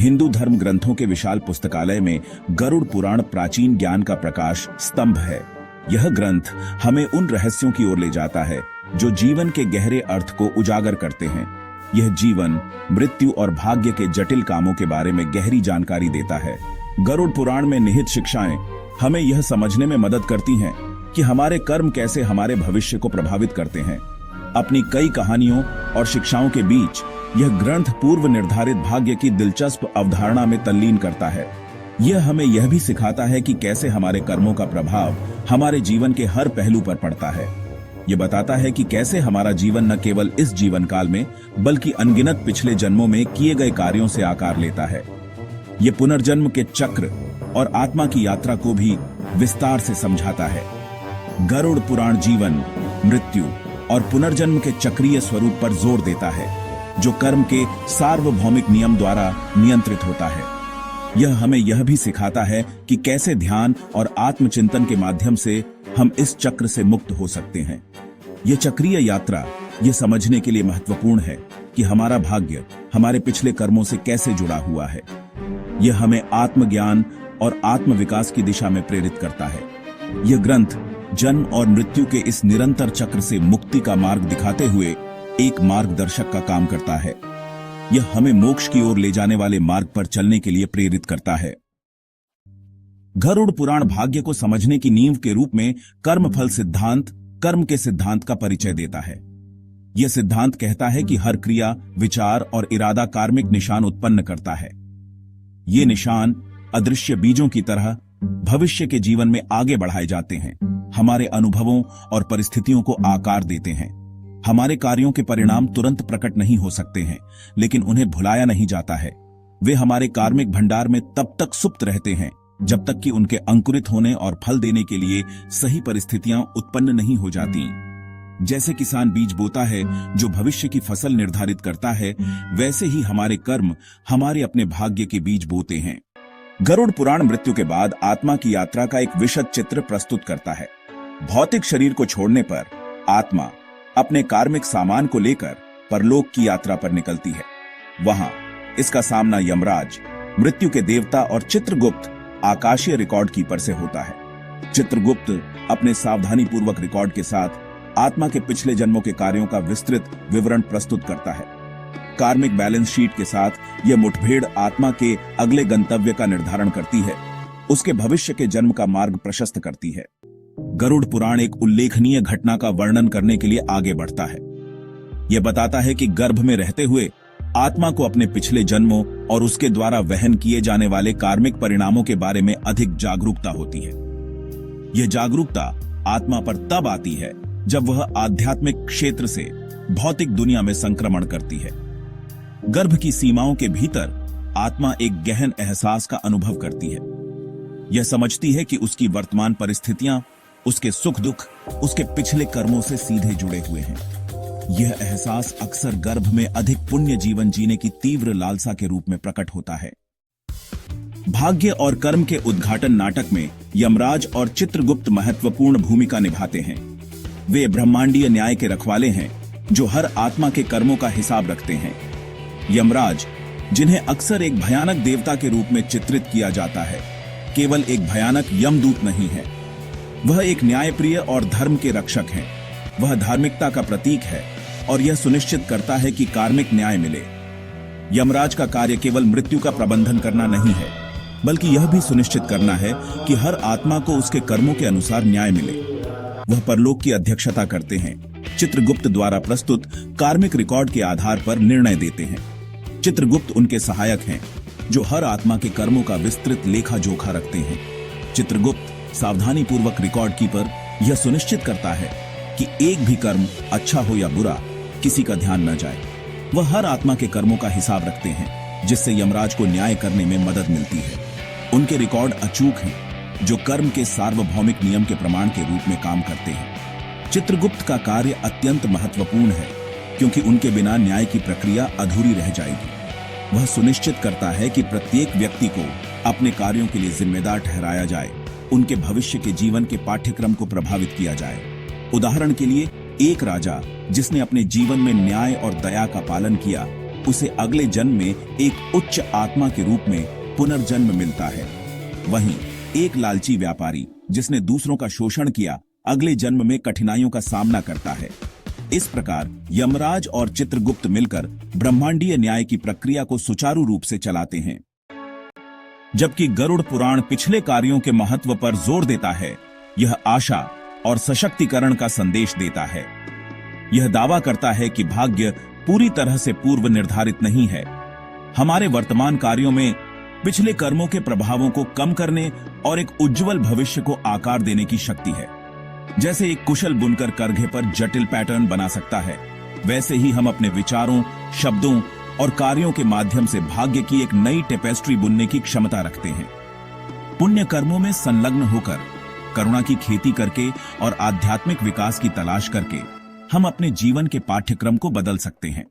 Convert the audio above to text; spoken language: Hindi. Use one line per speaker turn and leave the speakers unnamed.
हिंदू धर्म ग्रंथों के विशाल पुस्तकालय में गरुड़ पुराण प्राचीन ज्ञान का प्रकाश स्तंभ है। यह ग्रंथ हमें उन रहस्यों की ओर ले जाता है जो जीवन के गहरे अर्थ को उजागर करते हैं। यह जीवन, मृत्यु और भाग्य के जटिल कामों के बारे में गहरी जानकारी देता है। गरुड़ पुराण में निहित शिक्षाएं हमें यह समझने में मदद करती हैं कि हमारे कर्म कैसे हमारे भविष्य को प्रभावित करते हैं। अपनी कई कहानियों और शिक्षाओं के बीच यह ग्रंथ पूर्व निर्धारित भाग्य की दिलचस्प अवधारणा में तल्लीन करता है। यह हमें यह भी सिखाता है कि कैसे हमारे कर्मों का प्रभाव हमारे जीवन के हर पहलू पर पड़ता है। यह बताता है कि कैसे हमारा जीवन न केवल इस जीवन काल में बल्कि अनगिनत पिछले जन्मों में किए गए कार्यों से आकार लेता है। यह पुनर्जन्म के चक्र और आत्मा की यात्रा को भी विस्तार से समझाता है। गरुड़ पुराण जीवन, मृत्यु और पुनर्जन्म के चक्रीय स्वरूप पर जोर देता है, जो कर्म के सार्वभौमिक नियम द्वारा नियंत्रित होता है। यह हमें यह भी सिखाता है कि कैसे ध्यान और आत्मचिंतन के माध्यम से हम इस चक्र से मुक्त हो सकते हैं। यह चक्रीय यात्रा यह समझने के लिए महत्वपूर्ण है कि हमारा भाग्य हमारे पिछले कर्मों से कैसे जुड़ा हुआ है। यह हमें आत्मज्ञान और आत्मविकास की दिशा में प्रेरित करता है। यह ग्रंथ जन्म और मृत्यु के इस निरंतर चक्र से मुक्ति का मार्ग दिखाते हुए एक मार्गदर्शक का काम करता है। यह हमें मोक्ष की ओर ले जाने वाले मार्ग पर चलने के लिए प्रेरित करता है। गरुड़ पुराण भाग्य को समझने की नींव के रूप में कर्मफल सिद्धांत, कर्म के सिद्धांत का परिचय देता है। यह सिद्धांत कहता है कि हर क्रिया, विचार और इरादा कार्मिक निशान उत्पन्न करता है। ये निशान अदृश्य बीजों की तरह भविष्य के जीवन में आगे बढ़ाए जाते हैं, हमारे अनुभवों और परिस्थितियों को आकार देते हैं। हमारे कार्यों के परिणाम तुरंत प्रकट नहीं हो सकते हैं, लेकिन उन्हें भुलाया नहीं जाता है। वे हमारे कार्मिक भंडार में तब तक सुप्त रहते हैं जब तक कि उनके अंकुरित होने और फल देने के लिए सही परिस्थितियां उत्पन्न नहीं हो जाती। जैसे किसान बीज बोता है जो भविष्य की फसल निर्धारित करता है, वैसे ही हमारे कर्म हमारे अपने भाग्य के बीज बोते हैं। गरुड़ पुराण मृत्यु के बाद आत्मा की यात्रा का एक विशद चित्र प्रस्तुत करता है। भौतिक शरीर को छोड़ने पर आत्मा अपने कार्मिक सामान को लेकर परलोक की यात्रा पर निकलती है। वहां इसका सामना यमराज, मृत्यु के देवता और चित्रगुप्त आकाशीय रिकॉर्ड कीपर से होता है। चित्रगुप्त अपने सावधानी पूर्वक रिकॉर्ड के साथ आत्मा के पिछले जन्मों के कार्यों का विस्तृत विवरण प्रस्तुत करता है। कार्मिक बैलेंस शीट के साथ यह मुठभेड़ आत्मा के अगले गंतव्य का निर्धारण करती है, उसके भविष्य के जन्म का मार्ग प्रशस्त करती है। गरुड़ पुराण एक उल्लेखनीय घटना का वर्णन करने के लिए आगे बढ़ता है। यह बताता है कि गर्भ में रहते हुए आत्मा को अपने पिछले जन्मों और उसके द्वारा वहन किए जाने वाले कार्मिक परिणामों के बारे में अधिक जागरूकता होती है। यह जागरूकता आत्मा पर तब आती है जब वह आध्यात्मिक क्षेत्र से भौतिक दुनिया में संक्रमण करती है। गर्भ की सीमाओं के भीतर आत्मा एक गहन एहसास का अनुभव करती है। यह समझती है कि उसकी वर्तमान परिस्थितियां, उसके सुख दुख, उसके पिछले कर्मों से सीधे जुड़े हुए हैं। यह एहसास अक्सर गर्भ में अधिक पुण्य जीवन जीने की तीव्र लालसा के रूप में प्रकट होता है। भाग्य और कर्म के उद्घाटन नाटक में यमराज और चित्रगुप्त महत्वपूर्ण भूमिका निभाते हैं। वे ब्रह्मांडीय न्याय के रखवाले हैं जो हर आत्मा के कर्मों का हिसाब रखते हैं। यमराज, जिन्हें अक्सर एक भयानक देवता के रूप में चित्रित किया जाता है, केवल एक भयानक यमदूत नहीं है। वह एक न्यायप्रिय और धर्म के रक्षक हैं। वह धार्मिकता का प्रतीक है और यह सुनिश्चित करता है कि कार्मिक न्याय मिले। यमराज का कार्य केवल मृत्यु का प्रबंधन करना नहीं है, बल्कि यह भी सुनिश्चित करना है कि हर आत्मा को उसके कर्मों के अनुसार न्याय मिले। वह परलोक की अध्यक्षता करते हैं। चित्रगुप्त द्वारा प्रस्तुत कार्मिक रिकॉर्ड के आधार पर निर्णय देते हैं। चित्रगुप्त उनके सहायक हैं जो हर आत्मा के कर्मों का विस्तृत लेखा जोखा रखते हैं। चित्रगुप्त सावधानी पूर्वक रिकॉर्ड कीपर यह सुनिश्चित करता है कि एक भी कर्म, अच्छा हो या बुरा, किसी का ध्यान न जाए। वह हर आत्मा के कर्मों का हिसाब रखते हैं, जिससे यमराज को न्याय करने में मदद मिलती है। उनके रिकॉर्ड अचूक हैं, जो कर्म के सार्वभौमिक नियम के प्रमाण के रूप में काम करते हैं। चित्रगुप्त का कार्य अत्यंत महत्वपूर्ण है, क्योंकि उनके बिना न्याय की प्रक्रिया अधूरी रह जाएगी। वह सुनिश्चित करता है कि प्रत्येक व्यक्ति को अपने कार्यों के लिए जिम्मेदार ठहराया जाए, उनके भविष्य के जीवन के पाठ्यक्रम को प्रभावित किया जाए। उदाहरण के लिए, एक राजा जिसने अपने जीवन में न्याय और दया का पालन किया, उसे अगले जन्म में एक उच्च आत्मा के रूप में पुनर्जन्म मिलता है। वहीं एक लालची व्यापारी जिसने दूसरों का शोषण किया, अगले जन्म में कठिनाइयों का सामना करता है। इस प्रकार यमराज और चित्रगुप्त मिलकर ब्रह्मांडीय न्याय की प्रक्रिया को सुचारू रूप से चलाते हैं। जबकि गरुड़ पुराण पिछले कार्यों के महत्व पर जोर देता है, यह आशा और सशक्तिकरण का संदेश देता है। यह दावा करता है कि भाग्य पूरी तरह से पूर्व निर्धारित नहीं है। हमारे वर्तमान कार्यों में पिछले कर्मों के प्रभावों को कम करने और एक उज्जवल भविष्य को आकार देने की शक्ति है। जैसे एक कुशल बुनकर करघे पर जटिल पैटर्न बना सकता है, वैसे ही हम अपने विचारों, शब्दों और कार्यों के माध्यम से भाग्य की एक नई टेपेस्ट्री बुनने की क्षमता रखते हैं। पुण्य कर्मों में संलग्न होकर, करुणा की खेती करके और आध्यात्मिक विकास की तलाश करके हम अपने जीवन के पाठ्यक्रम को बदल सकते हैं।